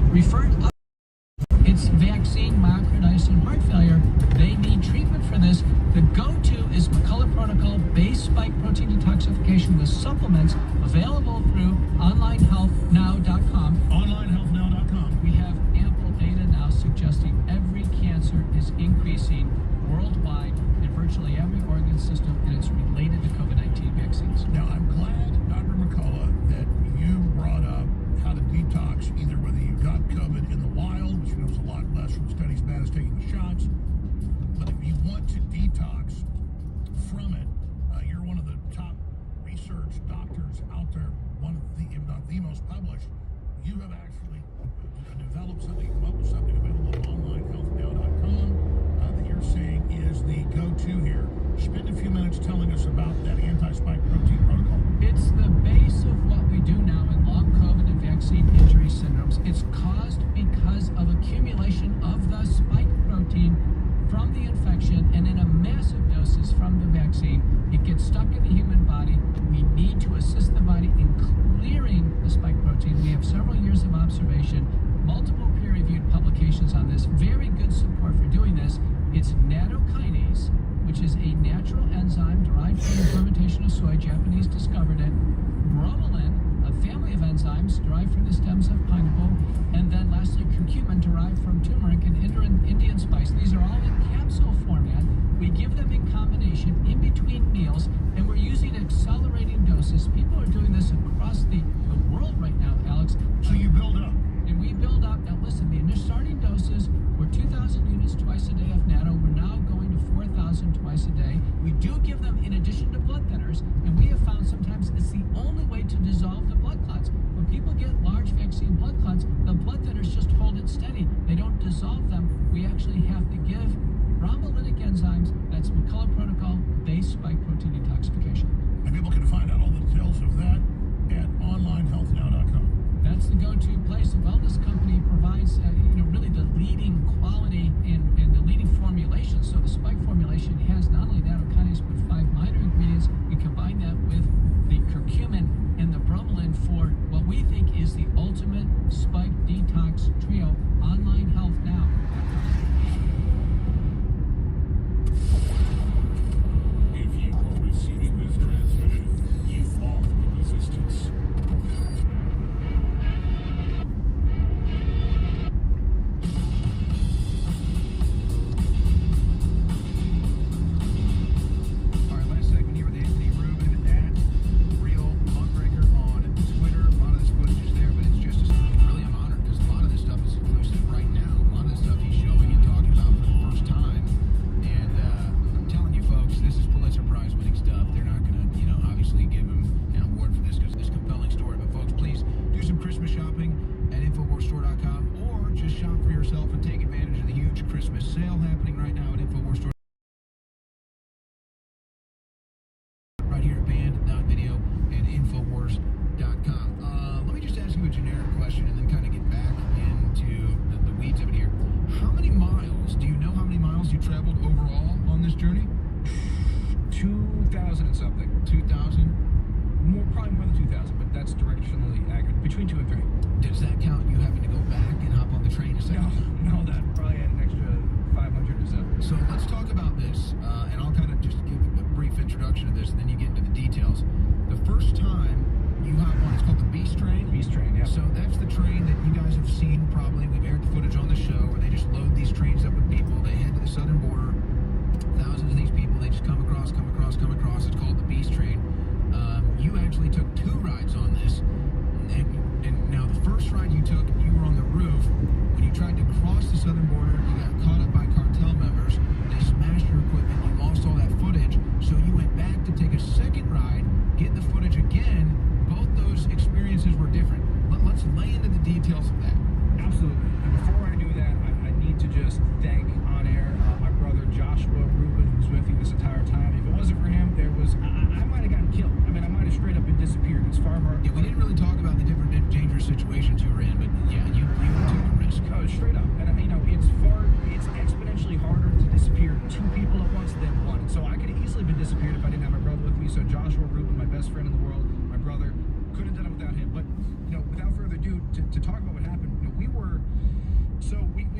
referred up. It's vaccine, myocarditis, and heart failure. They need treatment for this. The go-to is McCullough Protocol-based spike protein detoxification with supplements available through onlinehealthnow.com. Onlinehealthnow.com. We have ample data now suggesting every cancer is increasing worldwide in virtually every organ system, and it's related to COVID-19 vaccines. Now, I'm glad, Dr. McCullough, that you brought up how to detox, either whether you got COVID in the wild, which knows a lot less from studies bad as taking the shots, but if you want to detox from it, you're one of the top research doctors out there, one of the, if not the most published. You have actually developed something, come up with something available at onlinehealthnow.com that you're saying is the go-to here. Spend a few minutes telling us about that anti-spike protein protocol. It's the base of what we do now in long COVID and vaccine injury syndromes. It's caused because of accumulation of the spike protein from the infection, and in a massive doses from the vaccine, it gets stuck in the human body. We need to assist the body in clearing the spike protein. We have several years of observation, multiple peer-reviewed publications on this, very good support for doing this. It's nattokinase, which is a natural enzyme derived from the fermentation of soy. Japanese discovered it. Bromelain, a family of enzymes derived from the stems of pineapple. And then lastly, curcumin, derived from turmeric and Indian spice. These are all in capsule format. We give them in combination in between meals, and we're using accelerating doses. People are doing this across the world right now, Alex. So you build up. And we build up. Now listen, the initial starting doses were 2,000 units twice a day of natto. We're now going to 4,000 twice a day. We do give them in addition to blood thinners, and we have found sometimes it's the only way to dissolve the blood clots. When people get large vaccine blood clots, the blood thinners just hold it steady. They don't dissolve them. We actually have to give thrombolytic enzymes. That's McCullough Protocol-based spike protein detoxification. And people can find out all the details of that at onlinehealthnow.com. That's the go-to place. The wellness company provides, really the leading quality and the leading formulation. So the spike formulation has not only nattokinase, but 5 minor ingredients. We combine that with the curcumin and the bromelain for what we think is the ultimate spike detox trio. Online Health Now. If you are receiving this transmission, you are the resistance.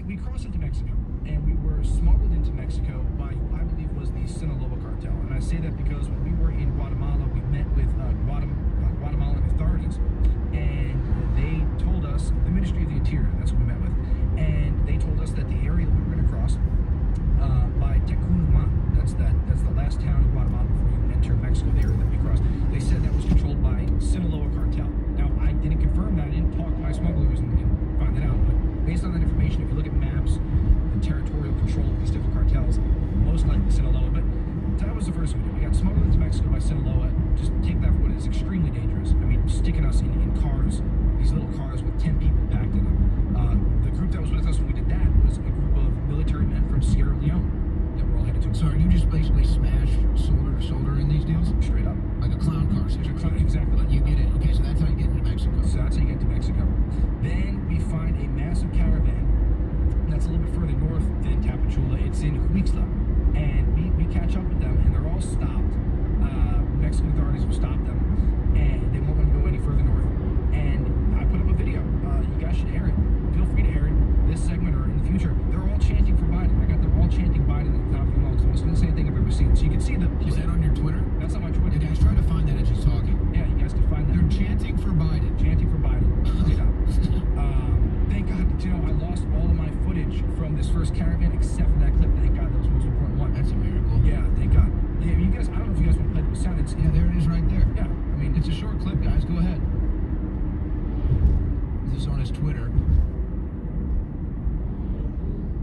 we crossed into Mexico, and we were smuggled into Mexico by, I believe, was the Sinaloa cartel. And I say that because when we were in Guatemala, we met with Guatemalan authorities, and they told us, the Ministry of the Interior, that's what we met with, and they told us that the area that we were going to cross by Tecunumán, that's the last town in Guatemala before you enter Mexico, the area that we crossed. They said that was controlled by Sinaloa cartel. Now, I didn't confirm that. I didn't talk to my smugglers and find it out, but based on that information, if you look at maps, the territorial control of these different cartels, most likely Sinaloa. But that was the first we did. We got smuggled into Mexico by Sinaloa. Just take that for what it is, extremely dangerous. I mean, sticking us in cars, these little cars with 10 people packed in them. The group that was with us when we did that was a group of military men from Sierra Leone that were all headed to. So you just basically smash shoulder to shoulder in these deals? Straight up. Like a clown car situation. Exactly. But you get it. Okay, so that's how you get into Mexico. So that's how you get to Mexico. Then we find a massive caravan that's a little bit further north than Tapachula. It's in Huixla. And we catch up with them, and they're all stopped. Mexican authorities will stop them, and they won't let them go any further north. And I put up a video. You guys should air it. Feel free to air it this segment or in the future. They're all chanting for Biden. I got them all chanting Biden at the top of the lungs. It's the most insane thing I've ever seen. So you can see the... Is that on your Twitter? That's on my Twitter. You guys try to find that as you're talking. Yeah, you guys can find that. They're chanting for Biden. Chanting for Biden. Thank God, I lost all of my footage from this first caravan except for that clip. Thank God, that was the most important one. That's a miracle. Yeah, thank God. Yeah, you guys, I don't know if you guys want to play the sound. Yeah, there it is right there. Yeah, I mean, It's a short clip, guys. Go ahead. This is on his Twitter.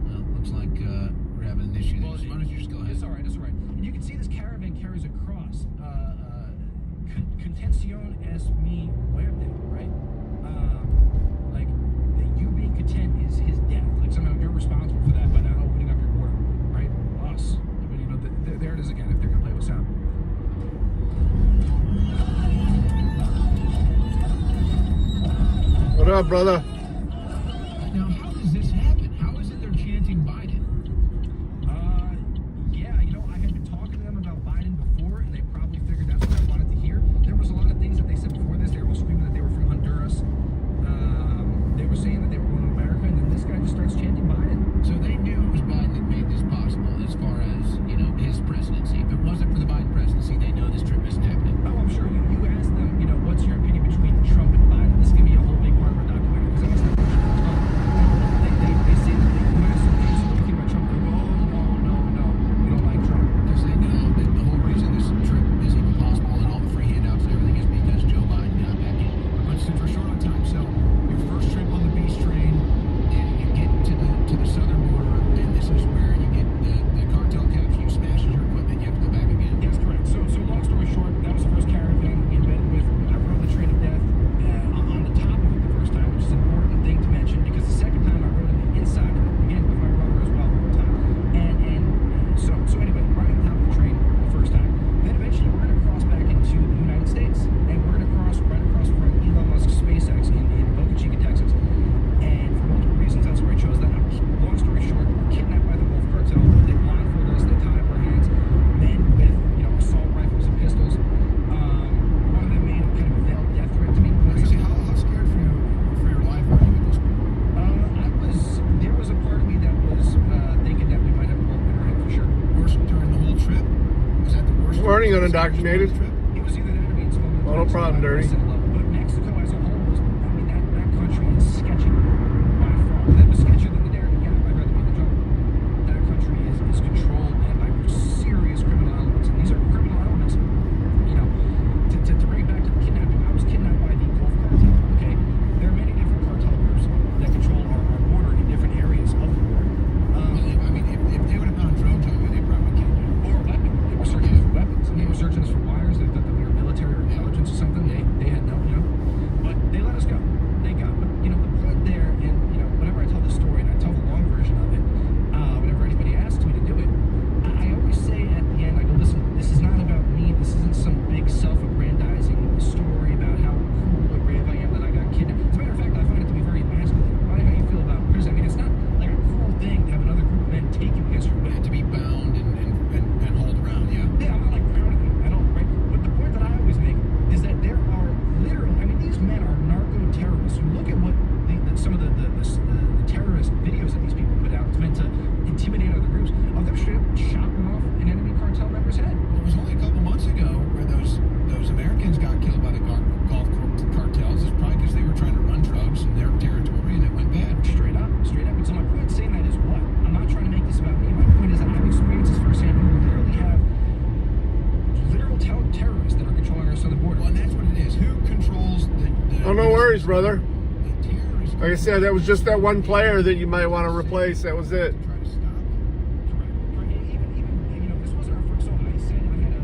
Well, looks like we're having an issue there. Well, So why don't you just go ahead? It's all right, it's all right. And you can see this caravan carries a cross. Contención es mi muerte, right? Like, that you being content is his death. Like, somehow you're responsible for that by not opening up your border, right? Us. But, you know, there it is again, if they're going to play with sound. What up, brother? Now, how does this happen? How is it they're chanting Biden? Yeah, I had been talking to them about Biden before, and they probably figured that's what I wanted to hear. There was a lot of things that they said before this. They were all screaming that they were from Honduras. They were saying that they were going to America, and then this guy just starts chanting Biden. So they knew it was Biden that made this possible as far as, his presidency. If it wasn't for the Biden presidency, they know this trip isn't happening. Oh, I'm sure you asked them, what's your opinion between Trump and Biden? This is going to be a whole big part of our documentary, because I asked them, they say that when I ask them, speaking about Trump, they go, oh, no, we don't like Trump. Because they know that the whole reason this trip is even possible and all the free handouts and everything is because Joe Biden got back in. But for short on time. So your first trip on the beast train, and you get to the southern border, and this is where you get the cartel capture you, smashes your equipment, you have to go back again. Yes, correct. So long story short, that was the first caravan we met with. I rode the train of death on the top of it the first time, which is an important thing to mention, because the second time I rode on the inside of it, again, with my brother as well the time. And so anyway, right on top of the train the first time. Then eventually we're going to cross back into the United States, and we're going to cross right across from Elon Musk's SpaceX in Boca Chica, Texas. And for multiple reasons, that's where I chose that. Long story short, we're kidnapped by the Wolf Cartel. They blindfold us, they tie up our hands. Men with, assault rifles and pistols. One of them made kind of a veiled death threat to me. Crazy. How scared for your life are you at this point? There was a part of me that was thinking that we might have a bullet in our head for sure. Worst during the whole trip? Was that the worst? Weren't you unindoctrinated? Trip? It was either that or being smuggled. Well, no problem, Dirty. But Mexico as a whole was, that country is sketchy by far. That was sketchier than the Darien Gap. I'd rather be in the jungle. That country is controlled by serious criminal elements. And these are criminal elements. To bring it back to the kidnapping, I was kidnapped by the Gulf Cartel, okay? There are many different cartel groups that control our border in different areas of the border. If they would have found drones on you, they probably killed you. Or a weapon. They were searching us for weapons. And they were searching us for wires. They thought that we were military or intelligence or something. They had brother. The terrorists Like I said, that was just that one player that you might want to replace. That was it. try to stop them. Correct. Even you know, this wasn't our first. So I said I had a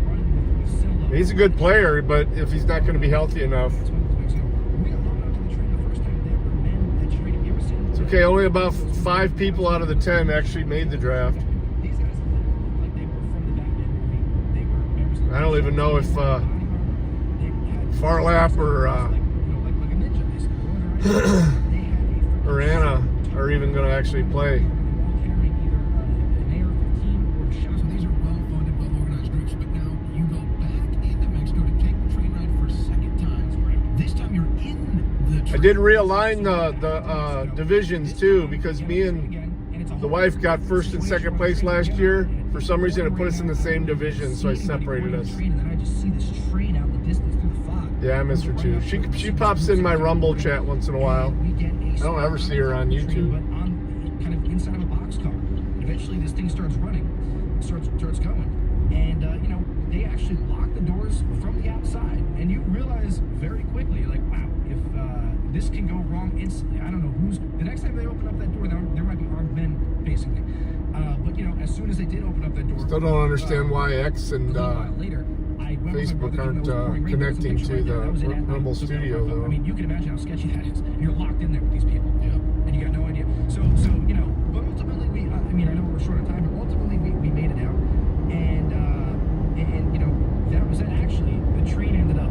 run with Silla. He's a good player, but if he's not going to be healthy enough. That's one of those weeks ago. We got loaded onto the train the first time. There were men that traded. You ever seen? It's okay, only about 5 people out of the 10 actually made the draft. These guys looked like they were from the Batman movie. They were members of the I don't even know if They had Farlap or like a ninja, basically. They had a or Anna are even going to actually play. So these are well-funded, well-organized groups, but now you go back into Mexico to take the train ride for a second time. This time you're in the train. I did realign the divisions too, because me and the wife got first and second place last year. For some reason, it put us in the same division, so I separated us. Yeah, I miss her too. She pops in my Rumble chat once in a while. I don't ever see her on YouTube. But on kind of inside of a boxcar. Eventually, this thing starts running, starts going, and you know, they actually lock the doors from the outside, and you realize very quickly, like, wow, if this can go wrong instantly. I don't know who's the next time they open up that door. There might be armed men facing me. But you know, as soon as they did open up that door, Still don't understand why X and a little while later, I went with my Facebook brother, aren't even though it was pouring rain, there was a connecting picture to right there. the That was it. Rumble I took that studio, photo. though. I mean, you can imagine how sketchy that is. You're locked in there with these people, Yeah. and you got no idea. So you know, but ultimately, I mean, I know we're short on time, but ultimately we made it out, and you know, that was it. Actually, the train ended up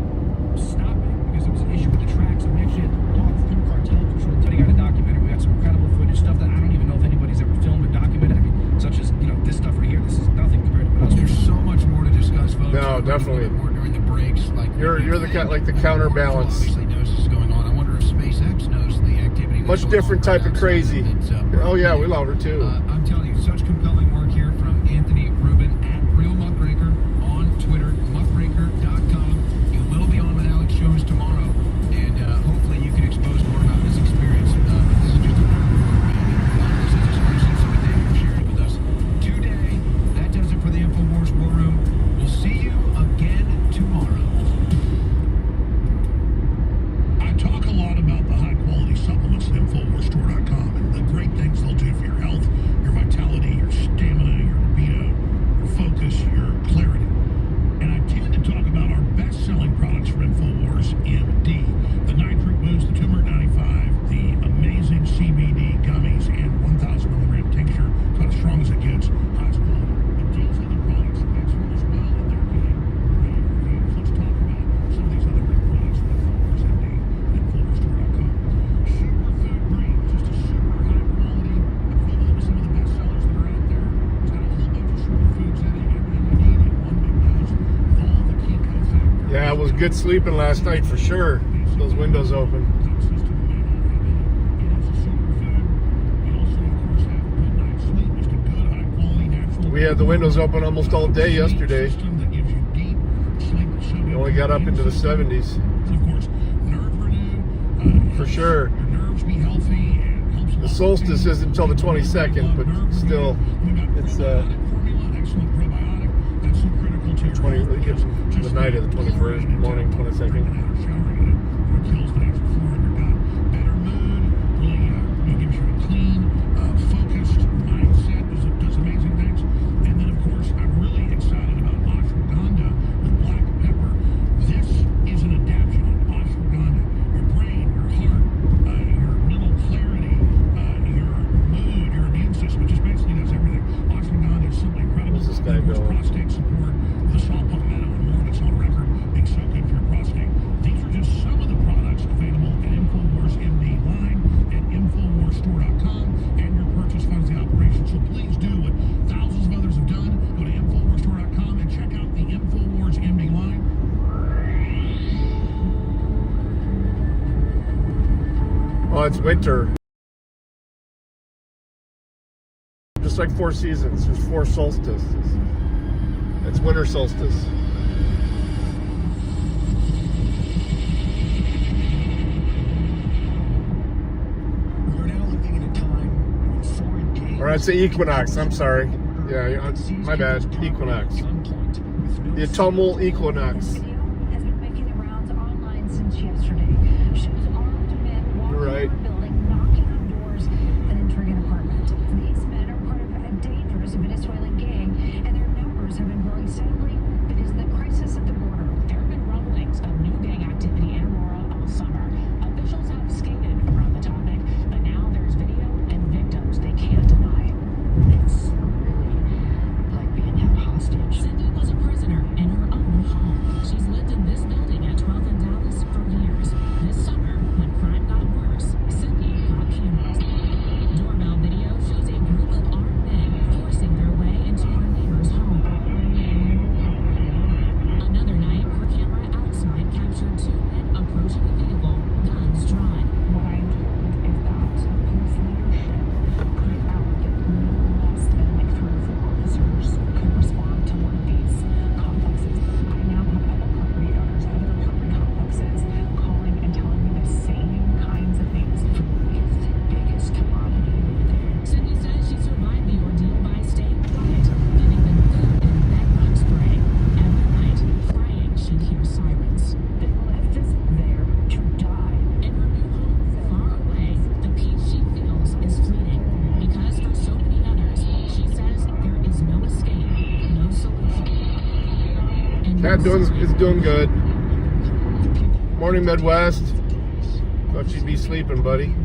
stopping because there was an issue with the tracks, and we actually had to walk through cartel control. They got a documentary. We got some incredible footage, stuff that I don't even know if anybody's ever filmed or documented. I mean, such as, you know, this stuff right here. This is nothing compared to what else. There's so much more to discuss, folks. No, definitely. A little bit more during the breaks. Like You're the like the counterbalance. Obviously knows this is going on. I wonder if SpaceX knows the activity. Much that's going different on type of outside crazy. that's, Oh yeah, we love her too. I'm telling you, such compelling work here from Anthony Rubin at Real Muckraker on Twitter, muckraker.com. You will be on with Alex shows tomorrow, and hopefully you can expose more about this experience. This is just a part of the work, man. A lot of this is exclusive, so we thank you for sharing with us today. That does it for the InfoWars War Room. We'll see you again tomorrow. I talk a lot about the high-quality supplements at InfoWarsStore.com and the great things they'll do for your health, your vitality, your stamina, your libido, your focus, your clarity. And I tend to talk about our best-selling products from InfoWars MD. The Nitric Boost, the Turmeric 95, the amazing CBD gummies, and 1,000 milligram tincture. It's about as strong as it gets, highest quality. But these other products are excellent as well, and they're getting rave reviews. Let's talk about some of these other great products from InfoWars MD at InfoWarsStore.com. Superfood Green, just a super high quality equivalent to some of the best sellers that are out there. It's got a whole bunch of superfoods in it, everything you need in one big dose with all the key cofactors. Yeah, it was good sleeping last night for sure. Those windows open. We had the windows open almost all day yesterday. We only got up into the 70s. For sure. The solstice isn't until the 22nd, but still, it's 20, the night of the 21st, morning 22nd. Kills the natural flora in your gut. Better mood, really gives you a clean, focused mindset, does amazing things. And then, of course, I'm really excited about ashwagandha with black pepper. This is an adaptation on ashwagandha. Your brain, your heart, your mental clarity, your mood, your immune system. It just basically does everything. Ashwagandha is simply incredible. Where's this guy Of course, going? prostate support with a saw palmetto and more that's on record being so good for your prostate. These are just some of the products available at InfoWars MD line at InfoWarsStore.com, and your purchase funds the operation. So please do what thousands of others have done. Go to InfoWarsStore.com and check out the InfoWars MD line. Oh, it's winter. Just like 4 seasons, there's 4 solstices. It's winter solstice. We're now living in a time when foreign games. Or I'd say equinox, I'm sorry. Yeah, my bad. Equinox. The autumnal equinox. Video has been making the rounds online since yesterday. Shows You're right. Building, knocking on doors and entering an apartment. These men are part of a dangerous Venezuelan gang, and their numbers have been growing steadily. It is the crisis at the border. There have been rumblings of new gang activity in Aurora all summer. Officials have skated around the topic, but now there's video and victims they can't deny. It's really like being held hostage. Cindy was a prisoner in her own home. She's lived in this building at 12th and Dallas for years. This summer, when crime got worse, Cindy got cameras. Doorbell video shows a group of armed men forcing their way into her neighbor's home. Another night, her camera outside captured two men approaching the vehicle, guns drawn. What I'm told is that police leadership put out that no less than like 3 or 4 officers could respond to one of these complexes. I now have other property owners, other apartment complexes calling and telling me the same kinds of things. Food is the biggest commodity there. Cindy says she survived the ordeal by staying quiet, giving them food and bedbug spray. Every night, praying she'd hear sirens. They left us there to die. In her new home, far away, the peace she feels is fleeting. Because for so many others, she says there is no escape, no solution. And Cat is doing good. Morning, Midwest. Thought you'd be sleeping, buddy.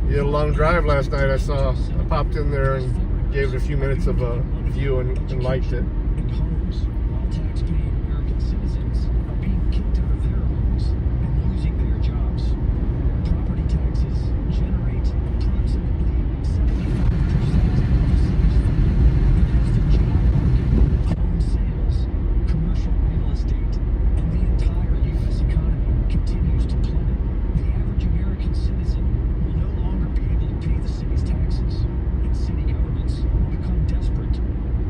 You had a long drive last night. I saw. I popped in there and gave it a few minutes of a view and liked it. And homes, while tax-paying American citizens are being kicked out of their homes and losing their jobs. Property taxes generate approximately 75% of the city's funding. As the job market, home sales, commercial real estate, and the entire U.S. economy continues to plummet, the average American citizen will no longer be able to pay the city's taxes, and city governments will become desperate.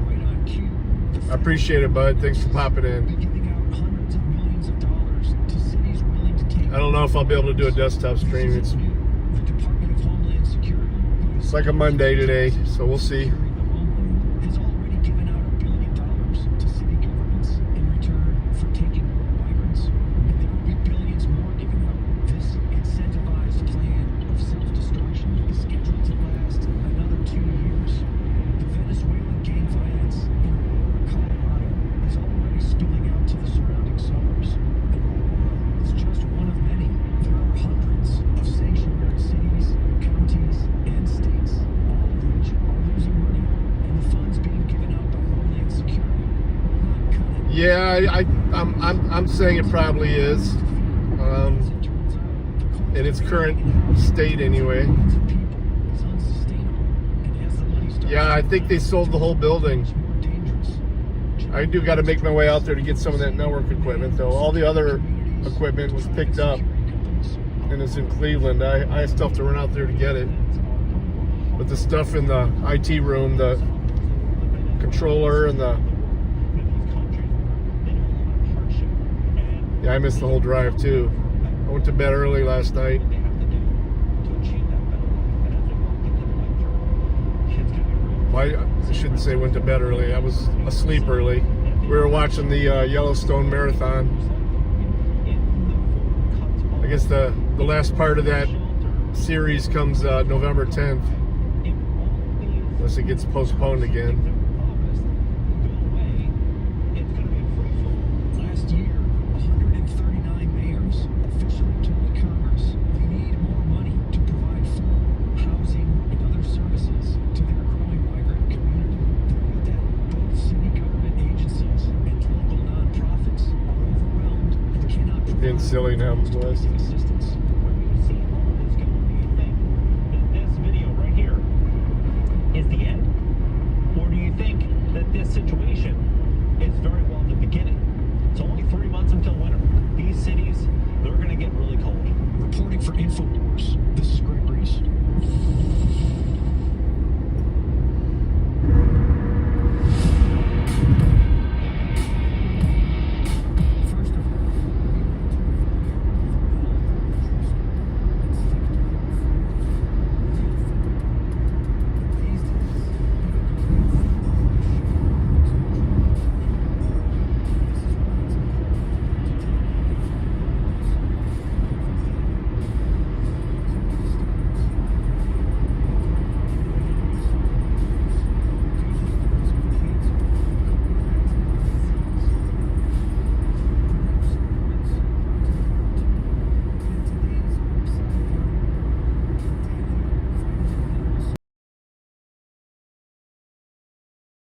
Right on cue, I appreciate it, bud. Thanks for popping in. giving out hundreds of millions of dollars to cities willing to take. I don't know if I'll be able to do a desktop stream. The Department of Homeland Security, It's like a Monday today, so we'll see. has already given out $1 billion to city governments in return for taking more migrants, and there will be billions more given out. This incentivized plan of self-destruction is scheduled to last another 2 years. The Venezuelan gang violence in Aurora, Colorado, is already spilling out to the surrounding suburbs. And Aurora is just one of many. There are hundreds of sanctuary cities, counties, and states, all of which are losing money, and the funds being given out by Homeland Security will not cut it. Yeah, I'm saying it probably is. In its current state, anyway. Yeah, I think they sold the whole building. I do got to make my way out there to get some of that network equipment, though. All the other equipment was picked up and it's in Cleveland. I still have to run out there to get it. But the stuff in the IT room, the controller and the... Yeah, I missed the whole drive, too. I went to bed early last night. Well, I shouldn't say went to bed early. I was asleep early. We were watching the Yellowstone Marathon. I guess the last part of that series comes November 10th. Unless it gets postponed again. Last year, 139 mayors officially told Congress they need more money to provide food, housing, and other services to their growing migrant community. They note that both city government agencies and local nonprofits are overwhelmed and cannot provide Being silly now, Wes. assistance. When you see all of this going, do you think that this video right here is the end? Or do you think that this situation is very well the beginning? It's only 3 months until winter. These cities, they're going to get really cold. Reporting for InfoWars, this is Greg Reese.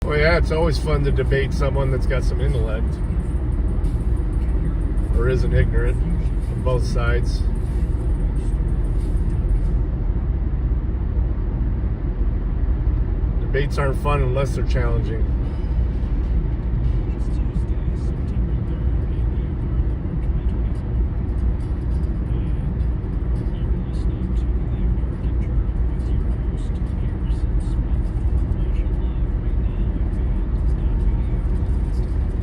Well, yeah, it's always fun to debate someone that's got some intellect or isn't ignorant on both sides. Debates aren't fun unless they're challenging. It's Tuesday, September 3rd, in the year of our Lord 2020. And you're listening to The American Journal with your host, Harrison Smith. Watching live right now at Okay,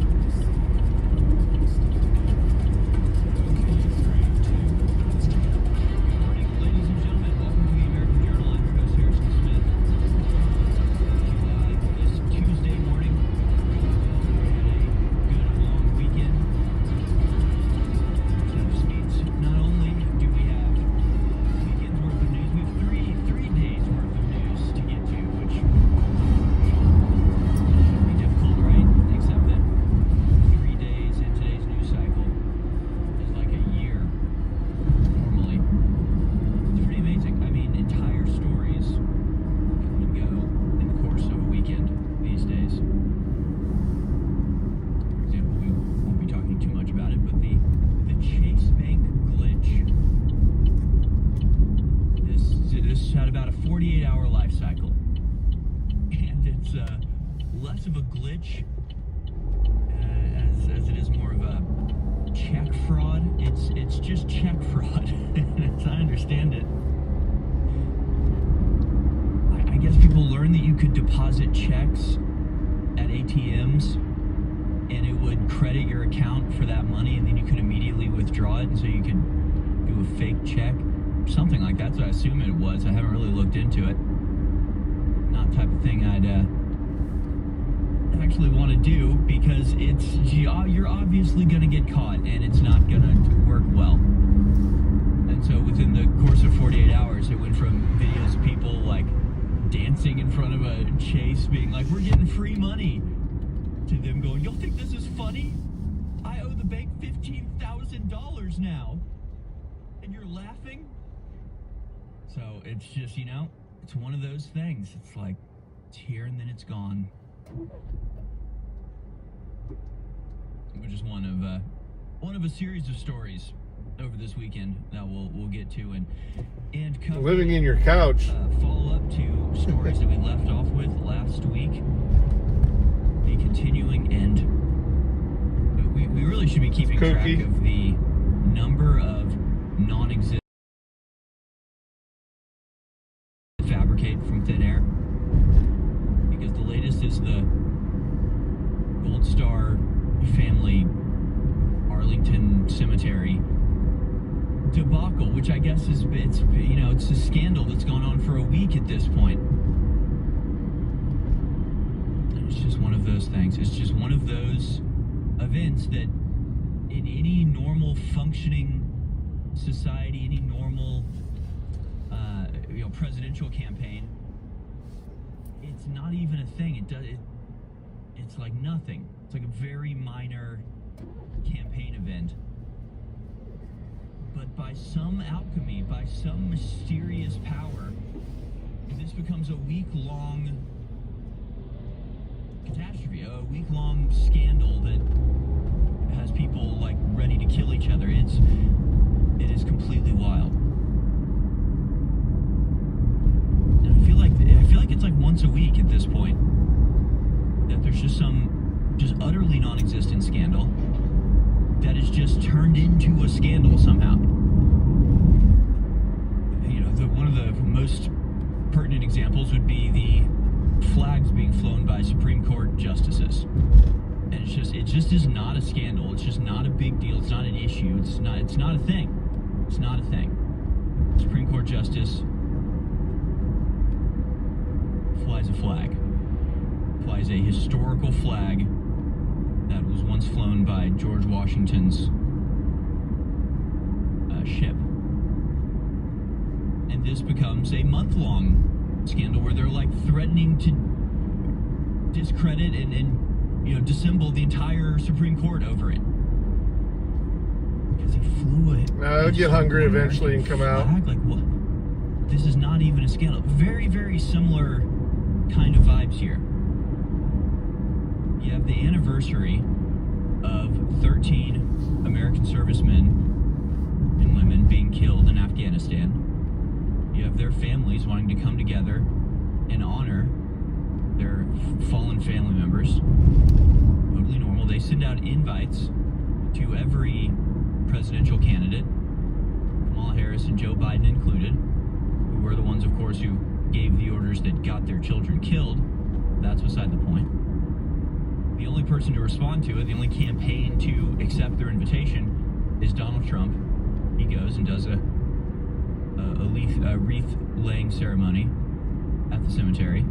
3, 2, 1. Good morning, ladies and gentlemen. Welcome to The American Journal. I'm your host, Harrison Smith. This Tuesday morning, we had a good long weekend. So this means not only do we have weekend's worth of news, we have three days worth of news to get to, which shouldn't be difficult, right? Except that 3 days in today's news cycle is like a year normally. It's pretty amazing. I mean, entire stories come and go in the course of a weekend these days. For example, we won't be talking too much about it, but the Chase Bank glitch. This had about a 48-hour life cycle, and it's less of a glitch as it is more of a check fraud. It's just check fraud, as I understand it. I guess people learned that you could deposit checks at ATMs and it would credit your account for that money, and then you could immediately withdraw it, and so you could do a fake check. Something like that, so I assume it was. I haven't really looked into it. Not the type of thing I'd actually want to do, because you're obviously going to get caught, and it's not going to work well. And so within the course of 48 hours, it went from videos of people like dancing in front of a Chase being like, we're getting free money, to them going, y'all think this is funny? I owe the bank $15,000 now, and you're laughing? So it's just, it's one of those things. It's like, it's here and then it's gone. Which is one of a series of stories over this weekend that we'll get to and cover. Living in your couch. Follow up to stories that we left off with last week. The continuing end. We really should be keeping track of the number of non-existent fabricate from thin air, because the latest is the Gold Star family Arlington Cemetery debacle, which I guess it's a scandal that's gone on for a week at this point. It's just one of those things. It's just one of those events that in any normal functioning society, any normal presidential campaign, it's not even a thing. It's like nothing. It's like a very minor campaign event. But by some alchemy, by some mysterious power, this becomes a week-long catastrophe, a week-long scandal that has people like ready to kill each other. It is completely wild. And I feel like it's like once a week at this point that there's just some utterly non-existent scandal that is just turned into a scandal somehow. One of the most pertinent examples would be the flags being flown by Supreme Court justices. And it just is not a scandal. It's just not a big deal. It's not an issue. It's not a thing. It's not a thing. Supreme Court justice flies a flag. Flies a historical flag that was once flown by George Washington's ship. And this becomes a month-long scandal where they're like threatening to discredit and dissemble the entire Supreme Court over it. Because he flew it. They'll get hungry eventually and come out. Like, what? This is not even a scandal. Very, very similar kind of vibes here. have the anniversary of 13 American servicemen and women being killed in Afghanistan. You have their families wanting to come together and honor their fallen family members. Totally normal. They send out invites to every presidential candidate, Kamala Harris and Joe Biden included, who were the ones, of course, who gave the orders that got their children killed. That's beside the point. The only person to respond to it, the only campaign to accept their invitation is Donald Trump. He goes and does a wreath-laying ceremony at the cemetery.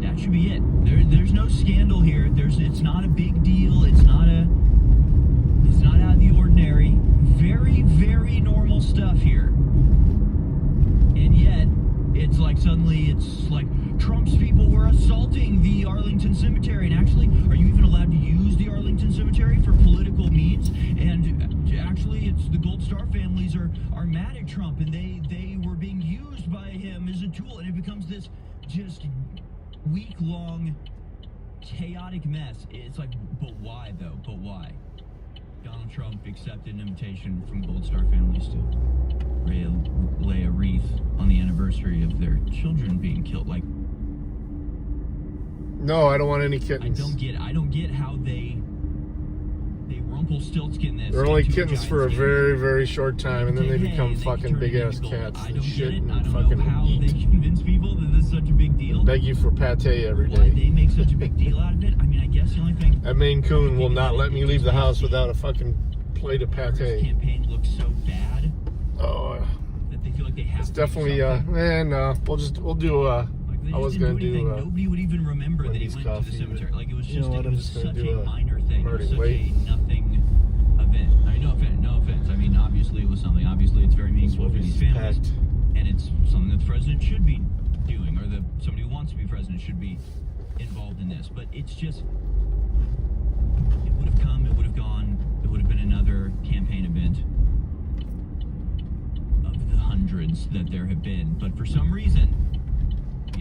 That should be it. There's no scandal here. It's not a big deal. It's not out of the ordinary. Very, very normal stuff here. And yet, it's like suddenly it's like Trump's people were assaulting the Arlington Cemetery. And actually, are you even allowed to use the Arlington Cemetery for political means? And actually, it's the Gold Star families are mad at Trump, and they were being used by him as a tool, and it becomes this just week-long chaotic mess. It's like, but why though? But why? Donald Trump accepted an invitation from Gold Star families to lay a wreath on the anniversary of their children being killed. Like, No, I don't want any kittens. I don't get how they Rumpelstiltskin this. They're only into a kittens giant for a skin. very, very short time, and then they Hey, become can fucking turn it big ass into gold. cats I that don't shit get it. and I don't fucking know how eat. they convince people that this is such a big deal. Beg you for pate every Why day. they make such a big deal out of it? I mean, I guess the only thing. That Maine Coon will not let me leave the house without a fucking plate of This pate. campaign looks so bad Oh, that they feel like they have it's to do definitely something. we'll do Like, they I just was didn't gonna do anything. do Nobody would even remember that he Wendy's went coffee, to the cemetery. but Like, it was you know just, what, it I'm was just gonna such do a a minor thing. It was Marty such Waite. a nothing event. I mean, no offense. I mean, obviously it was something. Obviously it's very meaningful for these families. packed. And it's something that the president should be doing, or somebody who wants to be president should be involved in this. But it's just, it would have come, it would have gone, it would have been another campaign event of the hundreds that there have been. But for some reason,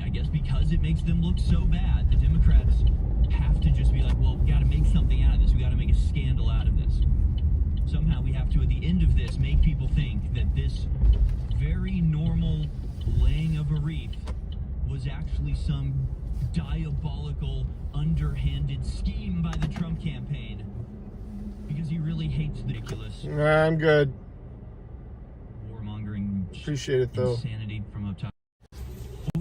I guess because it makes them look so bad, the Democrats have to just be like, well, we got to make something out of this. We got to make a scandal out of this. Somehow we have to, at the end of this, make people think that this very normal laying of a wreath was actually some diabolical, underhanded scheme by the Trump campaign. Because he really hates the ridiculous Nah, I'm good. warmongering Appreciate it though. insanity from up top.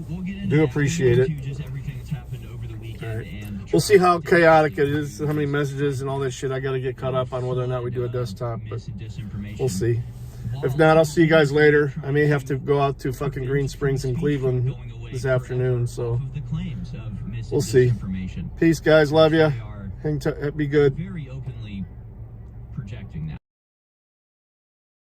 We'll get into Do that. appreciate We'll it. get into just everything that's happened over the weekend. Alright. And the We'll see how Trump chaotic it is, how many messages and all that shit. I gotta get caught up on whether or not we do a desktop, but mis- and disinformation. we'll see. If not, I'll see you guys later. I may have to go out to fucking Green Springs in Cleveland this afternoon, so Off of the claims of mis- we'll and see. disinformation. Peace, guys. Love ya. They are Be good. very